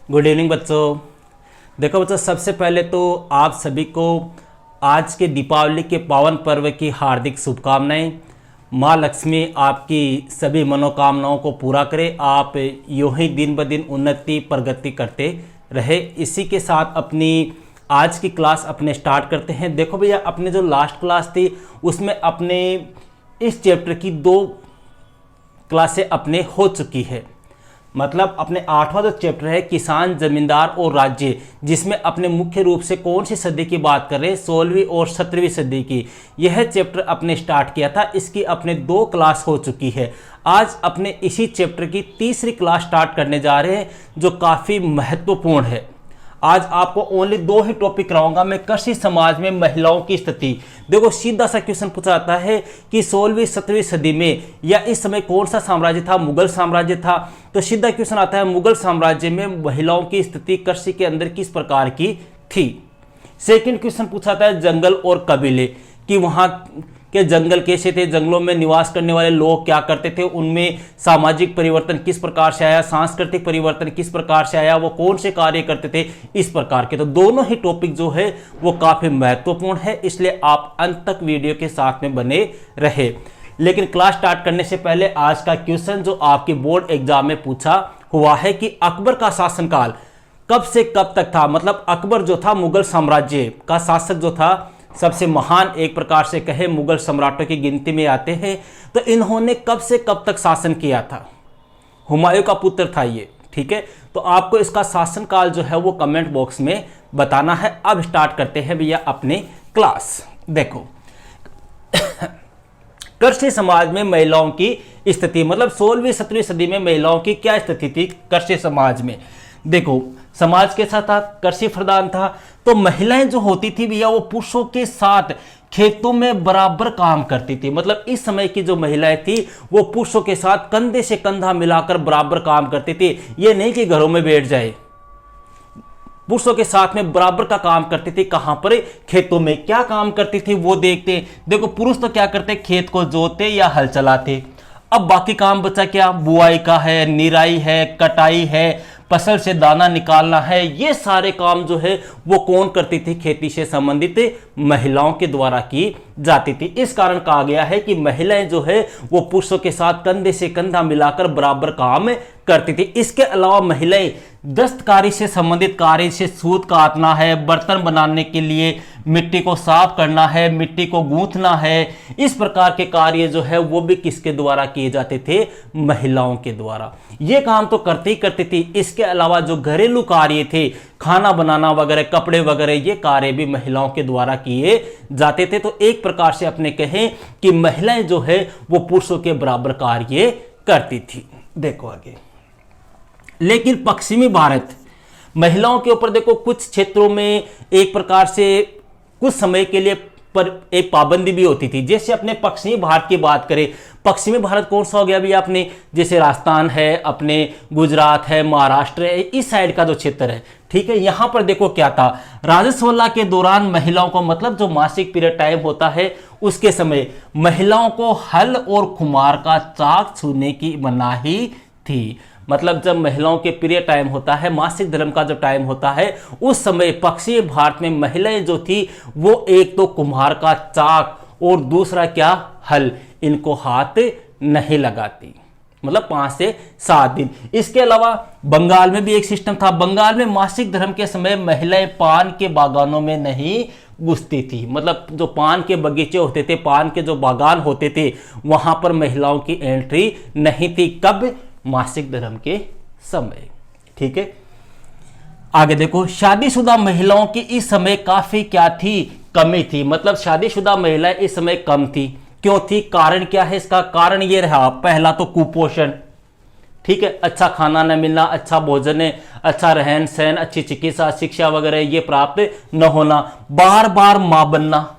Good evening बच्चों। देखो बच्चों, सबसे पहले तो आप सभी को आज के दीपावली के पावन पर्व की हार्दिक शुभकामनाएं। माँ लक्ष्मी आपकी सभी मनोकामनाओं को पूरा करे, आप यूं ही दिन ब दिन उन्नति प्रगति करते रहे। इसी के साथ अपनी आज की क्लास अपने स्टार्ट करते हैं। देखो भैया, अपने जो लास्ट क्लास थी उसमें अपने इस चैप्टर की 2 क्लासें अपने हो चुकी है। मतलब अपने 8वां जो चैप्टर है किसान, जमींदार और राज्य, जिसमें अपने मुख्य रूप से कौन सी सदी की बात कर रहे हैं, 16वीं और 17वीं सदी की, यह चैप्टर अपने स्टार्ट किया था। इसकी अपने 2 क्लास हो चुकी है। आज अपने इसी चैप्टर की तीसरी क्लास स्टार्ट करने जा रहे हैं, जो काफ़ी महत्वपूर्ण है। आज आपको ओनली 2 ही टॉपिक कराऊंगा मैं। कृषि समाज में महिलाओं की स्थिति। देखो, सीधा सा क्वेश्चन पूछा जाता है कि 16वीं 17वीं सदी में या इस समय कौन सा साम्राज्य था, मुगल साम्राज्य था। तो सीधा क्वेश्चन आता है, मुगल साम्राज्य में महिलाओं की स्थिति कृषि के अंदर किस प्रकार की थी। सेकंड क्वेश्चन पूछा जाता है जंगल और कबीले, कि वहां के जंगल कैसे थे, जंगलों में निवास करने वाले लोग क्या करते थे, उनमें सामाजिक परिवर्तन किस प्रकार से आया, सांस्कृतिक परिवर्तन किस प्रकार से आया, वो कौन से कार्य करते थे, इस प्रकार के। तो दोनों ही टॉपिक जो है वो काफी महत्वपूर्ण है, इसलिए आप अंत तक वीडियो के साथ में बने रहे। लेकिन क्लास स्टार्ट करने से पहले आज का क्वेश्चन जो आपके बोर्ड एग्जाम में पूछा हुआ है कि अकबर का शासनकाल कब से कब तक था। मतलब अकबर जो था मुगल साम्राज्य का शासक जो था, सबसे महान एक प्रकार से कहे मुगल सम्राटों की गिनती में आते हैं। तो इन्होंने कब से कब तक शासन किया था। हुमायूं का पुत्र था ये, ठीक है। तो आपको इसका शासनकाल जो है वो कमेंट बॉक्स में बताना है। अब स्टार्ट करते हैं भैया अपने क्लास। देखो, कृषि समाज में महिलाओं की स्थिति, मतलब 16वीं 17वीं सदी में महिलाओं की क्या स्थिति थी कृषि समाज में। देखो, समाज कैसा था, कृषि प्रधान था। तो महिलाएं जो होती थी भैया, वो पुरुषों के साथ खेतों में बराबर काम करती थी। मतलब इस समय की जो महिलाएं थी वो पुरुषों के साथ कंधे से कंधा मिलाकर बराबर काम करती थी। ये नहीं कि घरों में बैठ जाए, पुरुषों के साथ में बराबर का काम करती थी। कहां पर, खेतों में। क्या काम करती थी वो देखते। देखो, पुरुष तो क्या करते, खेत को जोतते या हल चलाते। अब बाकी काम बचा क्या, बुआई का है, निराई है, कटाई है, फसल से दाना निकालना है। ये सारे काम जो है वो कौन करती थी, खेती से संबंधित महिलाओं के द्वारा की जाती थी। इस कारण कहा गया है कि महिलाएं जो है वो पुरुषों के साथ कंधे से कंधा मिलाकर बराबर काम करती थी। इसके अलावा महिलाएं दस्तकारी से संबंधित कार्य, से सूत काटना है, बर्तन बनाने के लिए मिट्टी को साफ करना है, मिट्टी को गूंथना है, इस प्रकार के कार्य जो है वो भी किसके द्वारा किए जाते थे, महिलाओं के द्वारा। ये काम तो करती ही करती थी। इसके अलावा जो घरेलू कार्य थे, खाना बनाना वगैरह, कपड़े वगैरह, ये कार्य भी महिलाओं के द्वारा किए जाते थे। तो एक प्रकार से अपने कहें कि महिलाएं जो है वो पुरुषों के बराबर कार्य करती थी। देखो आगे, लेकिन पश्चिमी भारत महिलाओं के ऊपर देखो कुछ क्षेत्रों में एक प्रकार से कुछ समय के लिए पर एक पाबंदी भी होती थी। जैसे अपने पश्चिमी भारत की बात करें, पश्चिमी भारत कौन सा हो गया भी आपने, जैसे राजस्थान है, अपने गुजरात है, महाराष्ट्र है, इस साइड का जो क्षेत्र है, ठीक है। यहां पर देखो क्या था, राजस्वला के दौरान महिलाओं को, मतलब जो मासिक पीरियड टाइम होता है उसके समय महिलाओं को हल और खुमार का चाक छूने की मनाही थी। मतलब जब महिलाओं के पीरियड टाइम होता है, मासिक धर्म का जब टाइम होता है, उस समय पश्चिमी भारत में महिलाएं जो थी वो एक तो कुम्हार का चाक और दूसरा क्या, हल, इनको हाथ नहीं लगाती। मतलब 5 से 7 दिन। इसके अलावा बंगाल में भी एक सिस्टम था। बंगाल में मासिक धर्म के समय महिलाएं पान के बागानों में नहीं घुसती थी। मतलब जो पान के बगीचे होते थे, पान के जो बागान होते थे, वहां पर महिलाओं की एंट्री नहीं थी। कब, मासिक धर्म के समय, ठीक है। आगे देखो, शादीशुदा महिलाओं की इस समय काफी क्या थी, कमी थी। मतलब शादीशुदा महिलाएं इस समय कम थी। क्यों थी, कारण क्या है इसका, कारण ये रहा, पहला तो कुपोषण, ठीक है। अच्छा खाना न मिलना, अच्छा भोजन, अच्छा रहन सहन, अच्छी चिकित्सा, शिक्षा वगैरह ये प्राप्त न होना, बार बार मां बनना।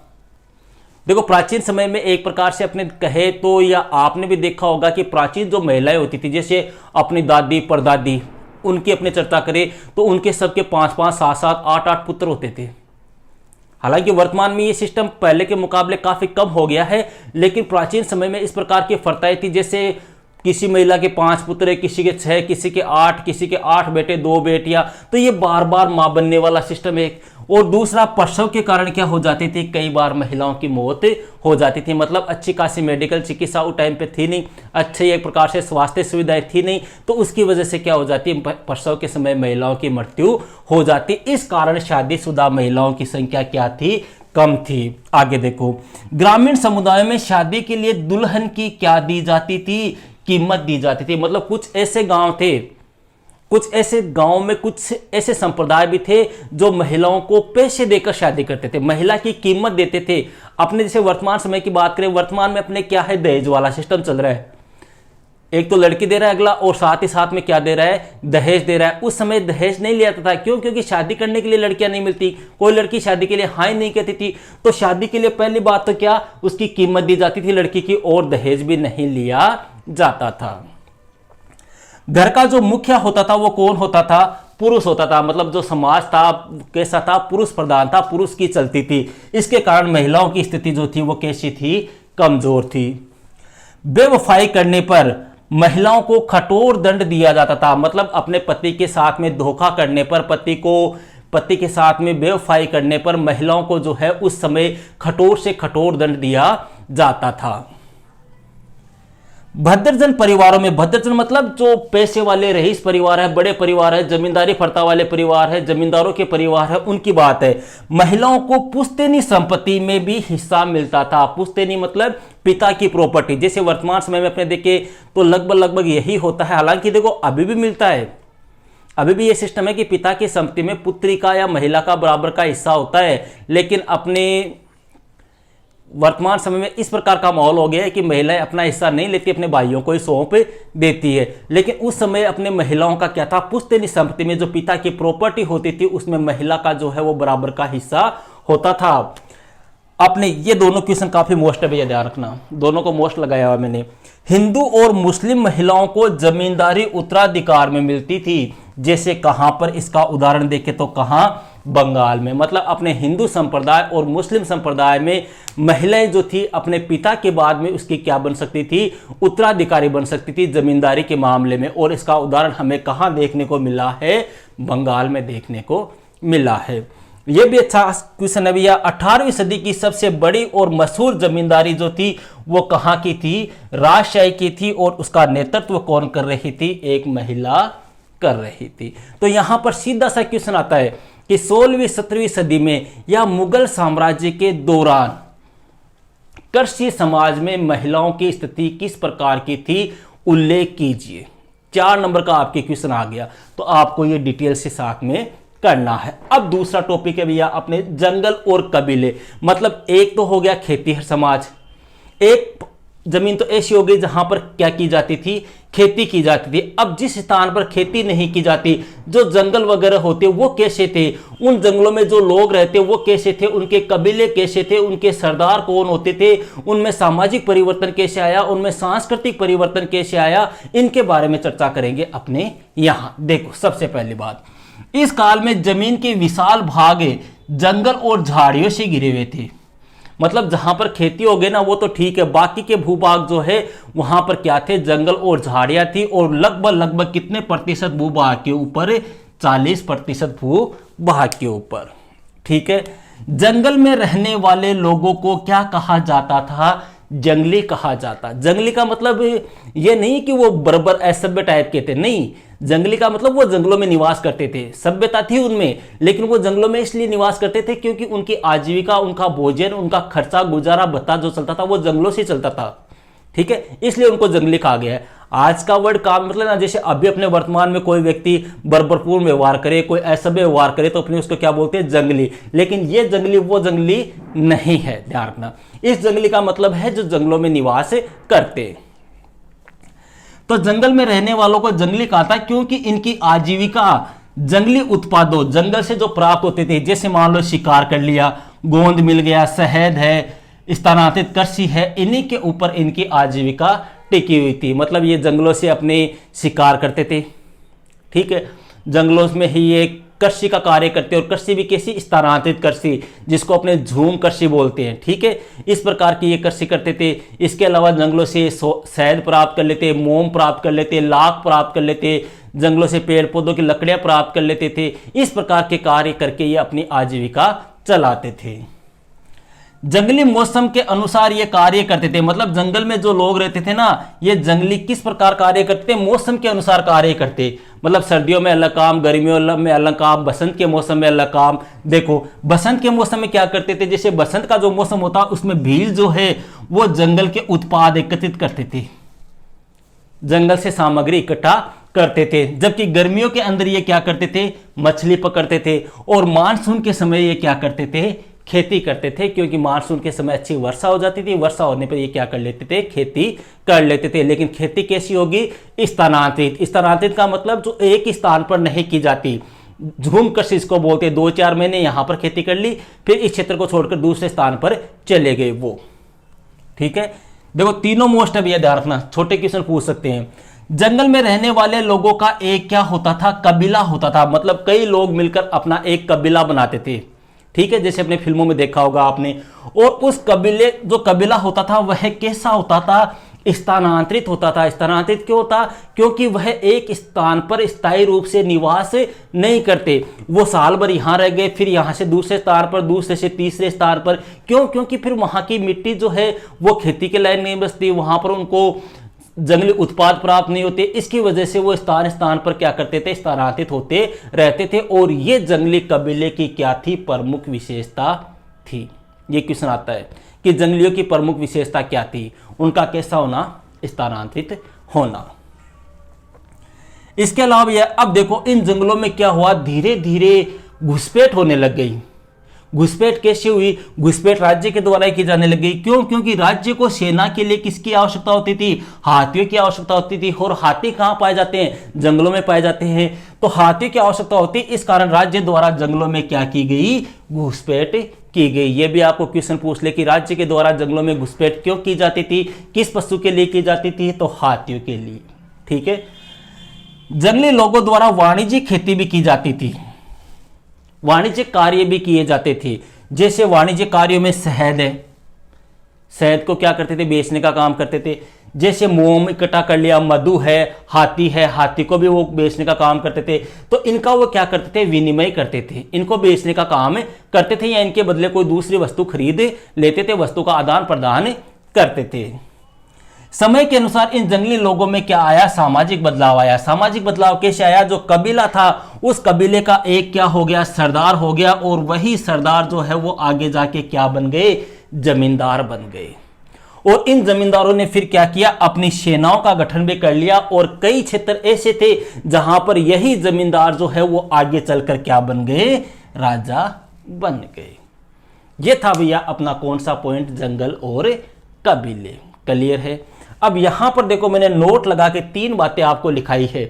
देखो, प्राचीन समय में एक प्रकार से अपने कहे तो, या आपने भी देखा होगा कि प्राचीन जो महिलाएं होती थी, जैसे अपनी दादी परदादी, उनकी अपने चर्चा करें तो उनके सबके 5-5, 7-7, 8-8 पुत्र होते थे। हालांकि वर्तमान में ये सिस्टम पहले के मुकाबले काफी कम हो गया है, लेकिन प्राचीन समय में इस प्रकार की प्रथाएं थी। जैसे किसी महिला के 5 पुत्र, किसी के 6, किसी के 8, किसी के 8 बेटे 2 बेटियां, तो ये बार बार मां बनने वाला सिस्टम एक। और दूसरा, प्रसव के कारण क्या हो जाती थी, कई बार महिलाओं की मौत हो जाती थी। मतलब अच्छी खासी मेडिकल चिकित्सा उस टाइम पे थी नहीं, अच्छी एक प्रकार से स्वास्थ्य सुविधाएं थी नहीं, तो उसकी वजह से क्या हो जाती है, प्रसव के समय महिलाओं की मृत्यु हो जाती। इस कारण शादीशुदा महिलाओं की संख्या क्या थी, कम थी। आगे देखो, ग्रामीण समुदायों में शादी के लिए दुल्हन की क्या दी जाती थी, कीमत दी जाती थी। मतलब कुछ ऐसे गांव थे, कुछ ऐसे गांव में कुछ ऐसे संप्रदाय भी थे जो महिलाओं को पैसे देकर शादी करते थे, महिला की कीमत देते थे। अपने जैसे वर्तमान समय की बात करें, वर्तमान में अपने क्या है, दहेज वाला सिस्टम चल रहा है। एक तो लड़की दे रहा है अगला, और साथ ही साथ में क्या दे रहा है, दहेज दे रहा है। उस समय दहेज नहीं लिया था, क्यों, क्योंकि शादी करने के लिए लड़कियां नहीं मिलती, कोई लड़की शादी के लिए हाँ नहीं कहती थी। तो शादी के लिए पहली बात तो क्या, उसकी कीमत दी जाती थी लड़की की, और दहेज भी नहीं लिया जाता था। घर का जो मुखिया होता था वो कौन होता था, पुरुष होता था। मतलब जो समाज था कैसा था, पुरुष प्रधान था, पुरुष की चलती थी। इसके कारण महिलाओं की स्थिति जो थी वो कैसी थी, कमजोर थी। बेवफाई करने पर महिलाओं को कठोर दंड दिया जाता था। मतलब अपने पति के साथ में धोखा करने पर, पति के साथ में बेवफाई करने पर महिलाओं को जो है उस समय कठोर से कठोर दंड दिया जाता था। भद्रजन परिवारों में, भद्रजन मतलब जो पैसे वाले रईस परिवार है, बड़े परिवार है, जमींदारी फर्ता वाले परिवार है, जमींदारों के परिवार है, उनकी बात है। महिलाओं को पुश्तैनी संपत्ति में भी हिस्सा मिलता था। पुश्तैनी मतलब पिता की प्रॉपर्टी। जैसे वर्तमान समय में अपने देखे तो लगभग यही होता है। हालांकि देखो अभी भी मिलता है, अभी भी ये सिस्टम है कि पिता की संपत्ति में पुत्री का या महिला का बराबर का हिस्सा होता है। लेकिन अपने वर्तमान समय में इस प्रकार का माहौल हो गया है कि महिलाएं अपना हिस्सा नहीं लेती, अपने भाइयों को ही सौंप देती है। लेकिन उस समय अपने महिलाओं का क्या था, पुश्तैनी संपत्ति में जो पिता की प्रॉपर्टी होती थी उसमें महिला का जो है वो बराबर का हिस्सा होता था। आपने ये दोनों क्वेश्चन काफी मोस्ट है भैया, ध्यान रखना, दोनों को मोस्ट लगाया हुआ मैंने। हिंदू और मुस्लिम महिलाओं को जमींदारी उत्तराधिकार में मिलती थी। जैसे कहां पर, इसका उदाहरण देखें तो कहां, बंगाल में। मतलब अपने हिंदू संप्रदाय और मुस्लिम संप्रदाय में महिलाएं जो थी अपने पिता के बाद में उसकी क्या बन सकती थी, उत्तराधिकारी बन सकती थी जमींदारी के मामले में। और इसका उदाहरण हमें कहां देखने को मिला है, बंगाल में देखने को मिला है। यह भी अच्छा क्वेश्चन है भैया। 18वीं सदी की सबसे बड़ी और मशहूर जमींदारी जो थी वो कहां की थी, राजशाही की थी। और उसका नेतृत्व कौन कर रही थी, एक महिला कर रही थी। तो यहां पर सीधा सा क्वेश्चन आता है कि 16वीं 17वीं सदी में या मुगल साम्राज्य के दौरान कृषि समाज में महिलाओं की स्थिति किस प्रकार की थी, उल्लेख कीजिए। 4 नंबर का आपके क्वेश्चन आ गया, तो आपको ये डिटेल से साथ में करना है। अब दूसरा टॉपिक है भैया अपने जंगल और कबीले। मतलब एक तो हो गया खेतीहर समाज, एक जमीन तो ऐसी हो गई जहां पर क्या की जाती थी, खेती की जाती थी। अब जिस स्थान पर खेती नहीं की जाती, जो जंगल वगैरह होते वो कैसे थे, उन जंगलों में जो लोग रहते वो कैसे थे, उनके कबीले कैसे थे, उनके सरदार कौन होते थे, उनमें सामाजिक परिवर्तन कैसे आया, उनमें सांस्कृतिक परिवर्तन कैसे आया, इनके बारे में चर्चा करेंगे अपने यहां। देखो सबसे पहली बात, इस काल में जमीन के विशाल भाग जंगल और झाड़ियों से घिरे हुए थे। मतलब जहां पर खेती हो गई ना वो तो ठीक है, बाकी के भूभाग जो है वहां पर क्या थे, जंगल और झाड़ियां थी। और लगभग कितने प्रतिशत भूभाग के ऊपर, 40% भूभाग के ऊपर। ठीक है, जंगल में रहने वाले लोगों को क्या कहा जाता था, जंगली कहा जाता। जंगली का मतलब ये नहीं कि वो बर्बर असभ्य टाइप के थे, नहीं। जंगली का मतलब वो जंगलों में निवास करते थे, सभ्यता थी उनमें, लेकिन वो जंगलों में इसलिए निवास करते थे क्योंकि उनकी आजीविका, उनका भोजन, उनका खर्चा गुजारा भत्ता जो चलता था वो जंगलों से चलता था। ठीक है, इसलिए उनको जंगली कहा गया है। आज का वर्ड का मतलब ना, जैसे अभी अपने वर्तमान में कोई व्यक्ति बर्बरपूर्ण व्यवहार करे, कोई असभ्य व्यवहार करे तो अपने उसको क्या बोलते हैं, जंगली। लेकिन ये जंगली वो जंगली नहीं है, ध्यान रखना। इस जंगली का मतलब है जो जंगलों में निवास करते। तो जंगल में रहने वालों को जंगली कहा था क्योंकि इनकी आजीविका जंगली उत्पादों, जंगल से जो प्राप्त होते थे, जैसे मान लो शिकार कर लिया, गोंद मिल गया, शहद है, स्थानांतरित कृषि है, इन्हीं के ऊपर इनकी आजीविका टिकी हुई थी। मतलब ये जंगलों से अपने शिकार करते थे। ठीक है, जंगलों में ही ये कृषि का कार्य करते हैं, और कृषि भी कैसी, स्थानांतरित कृषि, जिसको अपने झूम कृषि बोलते हैं। ठीक है, इस प्रकार की ये कृषि करते थे। इसके अलावा जंगलों से शहद प्राप्त कर लेते, मोम प्राप्त कर लेते, लाख प्राप्त कर लेते, जंगलों से पेड़ पौधों की लकड़ियां प्राप्त कर लेते थे। इस प्रकार के कार्य करके ये अपनी आजीविका चलाते थे। जंगली मौसम के अनुसार ये कार्य करते थे, मतलब जंगल में जो लोग रहते थे ना, ये जंगली किस प्रकार कार्य करते थे, मौसम के अनुसार कार्य करते। मतलब सर्दियों में अलग काम, गर्मियों में अलग काम, बसंत के मौसम में अलग काम। देखो बसंत के मौसम में क्या करते थे, जैसे बसंत का जो मौसम होता उसमें भील जो है वो जंगल के उत्पाद एकत्रित करते थे, जंगल से सामग्री इकट्ठा करते थे। जबकि गर्मियों के अंदर ये क्या करते थे, मछली पकड़ते थे। और मानसून के समय ये क्या करते थे, खेती करते थे, क्योंकि मानसून के समय अच्छी वर्षा हो जाती थी। वर्षा होने पर ये क्या कर लेते थे, खेती कर लेते थे। लेकिन खेती कैसी होगी, स्थानांतरित। स्थानांतरित का मतलब जो एक ही स्थान पर नहीं की जाती, झूम कृषि इसको बोलते हैं। 2-4 महीने यहां पर खेती कर ली, फिर इस क्षेत्र को छोड़कर दूसरे स्थान पर चले गए वो। ठीक है, देखो तीनों मोस्ट है भैया, ध्यान रखना, छोटे क्वेश्चन पूछ सकते हैं। जंगल में रहने वाले लोगों का एक क्या होता था, कबीला होता था। मतलब कई लोग मिलकर अपना एक कबीला बनाते थे। ठीक है, जैसे अपने फिल्मों में देखा होगा आपने। और उस कबीले, जो कबीला होता था वह कैसा होता था, स्थानांतरित होता था। स्थानांतरित क्यों होता, क्योंकि वह एक स्थान पर स्थायी रूप से निवास नहीं करते। वो साल भर यहां रह गए, फिर यहां से दूसरे स्थान पर, दूसरे से तीसरे स्थान पर। क्यों, क्योंकि फिर वहां की मिट्टी जो है वो खेती के लायक नहीं बचती, वहां पर उनको जंगली उत्पाद प्राप्त नहीं होते। इसकी वजह से वो स्थान स्थान पर क्या करते थे, स्थानांतरित होते रहते थे। और ये जंगली कबीले की क्या थी, प्रमुख विशेषता थी। ये क्वेश्चन आता है कि जंगलियों की प्रमुख विशेषता क्या थी, उनका कैसा होना, स्थानांतरित होना। इसके अलावा यह, अब देखो इन जंगलों में क्या हुआ, धीरे धीरे घुसपैठ होने लग गई। घुसपैठ कैसे हुई, घुसपैठ राज्य के द्वारा की जाने लगी। क्यों, क्योंकि राज्य को सेना के लिए किसकी आवश्यकता होती थी, हाथियों की आवश्यकता होती थी। और हाथी कहां पाए जाते हैं, जंगलों में पाए जाते हैं। तो हाथियों की आवश्यकता होती, इस कारण राज्य द्वारा जंगलों में क्या की गई, घुसपैठ की गई। यह भी आपको क्वेश्चन पूछ ले कि राज्य के द्वारा जंगलों में घुसपैठ क्यों की जाती थी, किस पशु के लिए की जाती थी, तो हाथियों के लिए। ठीक है, जंगली लोगों द्वारा वाणिज्यिक खेती भी की जाती थी, वाणिज्यिक कार्य भी किए जाते थे। जैसे वाणिज्यिक कार्यों में शहद है, शहद को क्या करते थे, बेचने का काम करते थे। जैसे मोम इकट्ठा कर लिया, मधु है, हाथी को भी वो बेचने का काम करते थे। तो इनका वो क्या करते थे, विनिमय करते थे, इनको बेचने का काम करते थे, या इनके बदले कोई दूसरी वस्तु खरीद लेते थे, वस्तु का आदान प्रदान करते थे। समय के अनुसार इन जंगली लोगों में क्या आया, सामाजिक बदलाव आया। सामाजिक बदलाव कैसे आया, जो कबीला था उस कबीले का एक क्या हो गया, सरदार हो गया। और वही सरदार जो है वो आगे जाके क्या बन गए, जमींदार बन गए। और इन जमींदारों ने फिर क्या किया, अपनी सेनाओं का गठन भी कर लिया। और कई क्षेत्र ऐसे थे जहां पर यही जमींदार जो है वो आगे चलकर क्या बन गए, राजा बन गए। ये था भैया अपना कौन सा पॉइंट, जंगल और कबीले। क्लियर है। अब यहां पर देखो मैंने नोट लगा के 3 बातें आपको लिखाई है,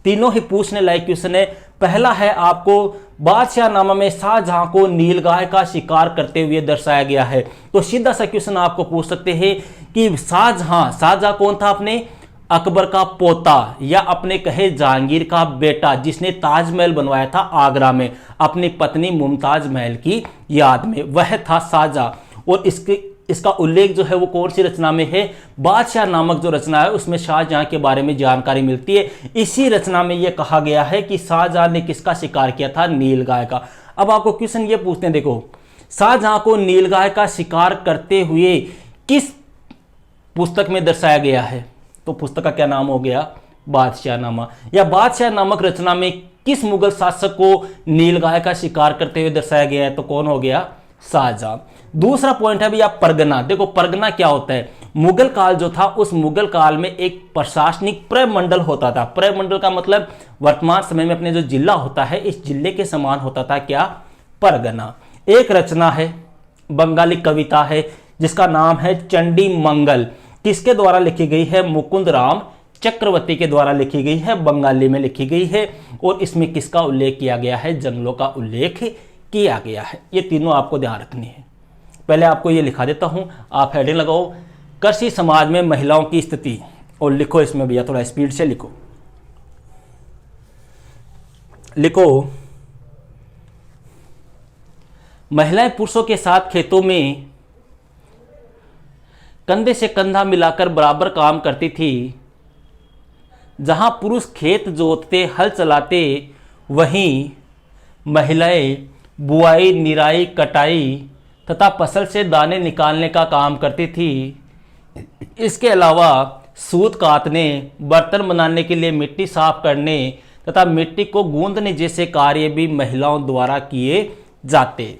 तीनों ही पूछने लायक क्वेश्चन है। पहला है आपको बादशाहनामा में शाहजहां को नीलगाय का शिकार करते हुए दर्शाया गया है। तो सीधा सा क्वेश्चन आपको पूछ सकते हैं कि शाहजहां कौन था, अपने अकबर का पोता या अपने कहे जहांगीर का बेटा, जिसने ताजमहल बनवाया था आगरा में अपनी पत्नी मुमताज महल की याद में, वह था शाहजहां। और इसका उल्लेख जो है वो कौन सी रचना में है, बादशाह नामक जो रचना है उसमें शाहजहां के बारे में जानकारी मिलती है। इसी रचना में यह कहा गया है कि शाहजहां ने किसका शिकार किया था, नीलगाय का। अब आपको क्वेश्चन ये पूछते हैं, देखो शाहजहां को नीलगाय का शिकार करते हुए किस पुस्तक में दर्शाया गया है, तो पुस्तक का क्या नाम हो गया, बादशाहनामा। या बादशाह नामक रचना में किस मुगल शासक को नीलगाय का शिकार करते हुए दर्शाया गया है, तो कौन हो गया, शाहजहां। दूसरा पॉइंट है भैया परगना। देखो परगना क्या होता है, मुगल काल जो था उस मुगल काल में एक प्रशासनिक प्रमंडल होता था। प्रमंडल का मतलब वर्तमान समय में अपने जो जिला होता है इस जिले के समान होता था क्या, परगना। एक रचना है, बंगाली कविता है जिसका नाम है चंडी मंगल, किसके द्वारा लिखी गई है, मुकुंद राम चक्रवर्ती के द्वारा लिखी गई है, बंगाली में लिखी गई है। और इसमें किसका उल्लेख किया गया है, जंगलों का उल्लेख किया गया है। ये तीनों आपको ध्यान रखनी है। पहले आपको ये लिखा देता हूं, आप हेडिंग लगाओ, कृषि समाज में महिलाओं की स्थिति, और लिखो इसमें भैया थोड़ा स्पीड से लिखो, महिलाएं पुरुषों के साथ खेतों में कंधे से कंधा मिलाकर बराबर काम करती थी। जहां पुरुष खेत जोतते हल चलाते, वहीं महिलाएं बुआई, निराई, कटाई तथा फसल से दाने निकालने का काम करती थी। इसके अलावा सूत कातने, बर्तन बनाने के लिए मिट्टी साफ करने तथा मिट्टी को गूंदने जैसे कार्य भी महिलाओं द्वारा किए जाते।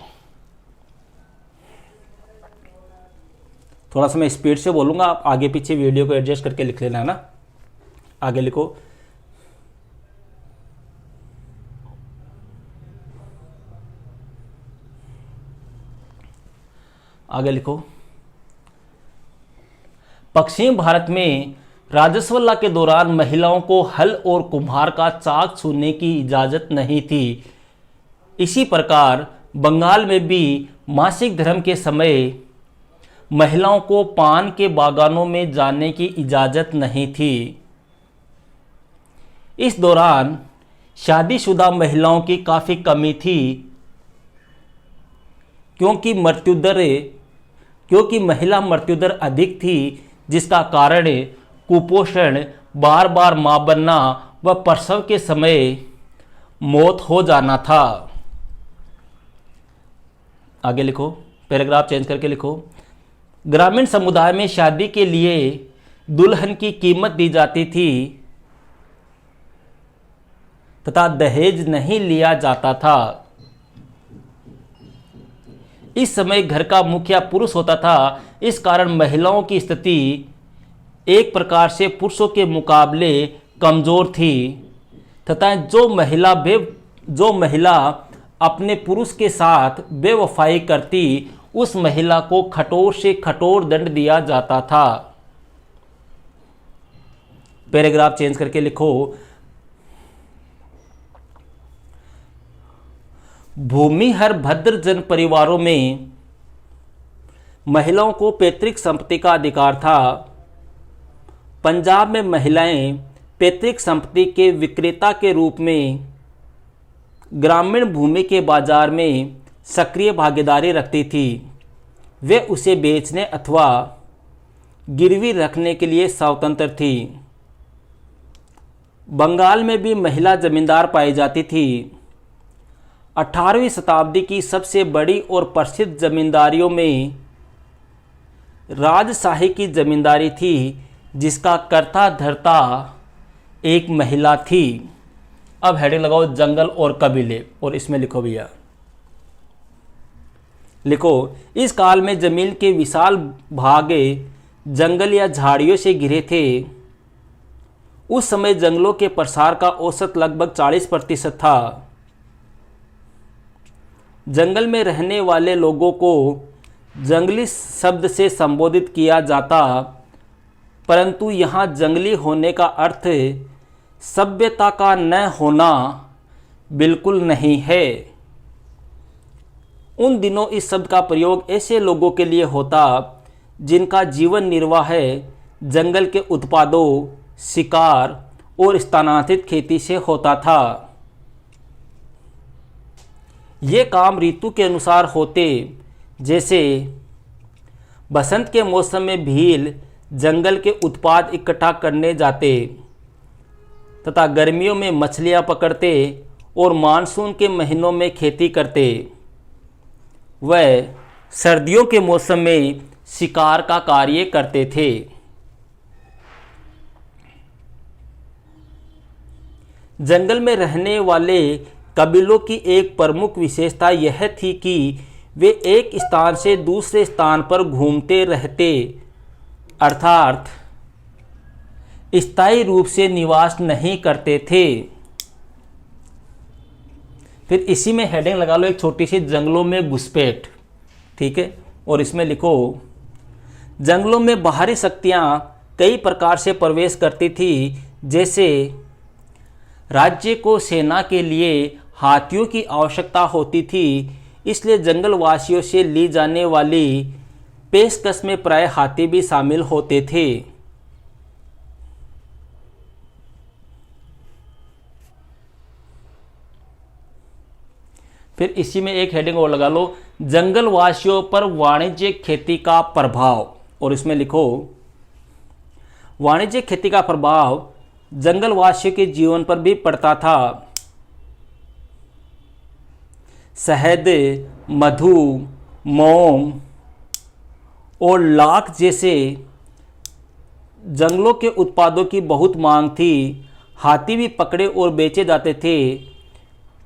थोड़ा सा मैं स्पीड से बोलूंगा, आप आगे पीछे वीडियो को एडजस्ट करके लिख लेना है ना। आगे लिखो। आगे लिखो। पश्चिम भारत में राजस्वला के दौरान महिलाओं को हल और कुम्हार का चाक छूने की इजाजत नहीं थी। इसी प्रकार बंगाल में भी मासिक धर्म के समय महिलाओं को पान के बागानों में जाने की इजाजत नहीं थी। इस दौरान शादीशुदा महिलाओं की काफी कमी थी, क्योंकि महिला मृत्यु दर अधिक थी, जिसका कारण कुपोषण, बार बार मां बनना व प्रसव के समय मौत हो जाना था। आगे लिखो, पैराग्राफ चेंज करके लिखो। ग्रामीण समुदाय में शादी के लिए दुल्हन की कीमत दी जाती थी तथा दहेज नहीं लिया जाता था। इस समय घर का मुखिया पुरुष होता था। इस कारण महिलाओं की स्थिति एक प्रकार से पुरुषों के मुकाबले कमजोर थी तथा जो महिला अपने पुरुष के साथ बेवफाई करती, उस महिला को कठोर से कठोर दंड दिया जाता था। पैराग्राफ चेंज करके लिखो। भूमिहर भद्र जन परिवारों में महिलाओं को पैतृक संपत्ति का अधिकार था। पंजाब में महिलाएं पैतृक संपत्ति के विक्रेता के रूप में ग्रामीण भूमि के बाजार में सक्रिय भागीदारी रखती थी। वे उसे बेचने अथवा गिरवी रखने के लिए स्वतंत्र थी। बंगाल में भी महिला जमींदार पाई जाती थी। 18वीं शताब्दी की सबसे बड़ी और प्रसिद्ध जमींदारियों में राजशाही की जमींदारी थी, जिसका कर्ता धर्ता एक महिला थी। अब हेडिंग लगाओ जंगल और कबीले, और इसमें लिखो भैया, लिखो, इस काल में जमीन के विशाल भागे जंगल या झाड़ियों से घिरे थे। उस समय जंगलों के प्रसार का औसत लगभग 40% था। जंगल में रहने वाले लोगों को जंगली शब्द से संबोधित किया जाता, परंतु यहाँ जंगली होने का अर्थ सभ्यता का न होना बिल्कुल नहीं है। उन दिनों इस शब्द का प्रयोग ऐसे लोगों के लिए होता जिनका जीवन निर्वाह जंगल के उत्पादों, शिकार और स्थानांतरित खेती से होता था। ये काम ऋतु के अनुसार होते, जैसे बसंत के मौसम में भील जंगल के उत्पाद इकट्ठा करने जाते तथा गर्मियों में मछलियां पकड़ते और मानसून के महीनों में खेती करते। वह सर्दियों के मौसम में शिकार का कार्य करते थे। जंगल में रहने वाले कबीलों की एक प्रमुख विशेषता यह थी कि वे एक स्थान से दूसरे स्थान पर घूमते रहते, अर्थात स्थायी रूप से निवास नहीं करते थे। फिर इसी में हेडिंग लगा लो एक छोटी सी, जंगलों में घुसपैठ, ठीक है। और इसमें लिखो, जंगलों में बाहरी शक्तियां कई प्रकार से प्रवेश करती थी, जैसे राज्य को सेना के लिए हाथियों की आवश्यकता होती थी, इसलिए जंगलवासियों से ली जाने वाली पेशकश में प्राय हाथी भी शामिल होते थे। फिर इसी में एक हेडिंग और लगा लो, जंगल वासियों पर वाणिज्यिक खेती का प्रभाव, और इसमें लिखो वाणिज्यिक खेती का प्रभाव जंगल वासियों के जीवन पर भी पड़ता था। शहद, मधु, मोम और लाख जैसे जंगलों के उत्पादों की बहुत मांग थी। हाथी भी पकड़े और बेचे जाते थे।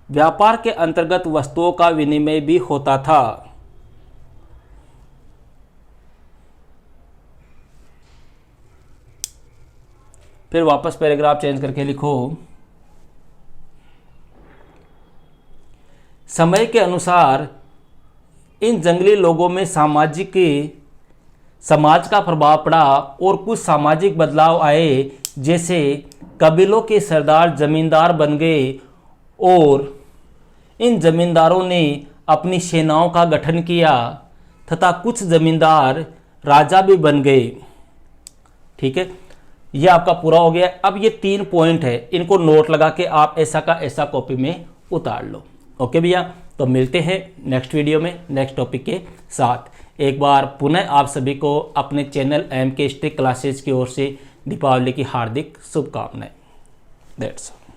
व्यापार के अंतर्गत वस्तुओं का विनिमय भी होता था। फिर वापस पैराग्राफ चेंज करके लिखो, समय के अनुसार इन जंगली लोगों में समाज का प्रभाव पड़ा और कुछ सामाजिक बदलाव आए, जैसे कबीलों के सरदार जमींदार बन गए और इन जमींदारों ने अपनी सेनाओं का गठन किया तथा कुछ जमींदार राजा भी बन गए। ठीक है, ये आपका पूरा हो गया। अब ये 3 पॉइंट है, इनको नोट लगा के आप ऐसा का ऐसा कॉपी में उतार लो। ओके भैया, तो मिलते हैं नेक्स्ट वीडियो में नेक्स्ट टॉपिक के साथ। एक बार पुनः आप सभी को अपने चैनल एम के स्ट्रिक्ट क्लासेज की ओर से दीपावली की हार्दिक शुभकामनाएं। That's all.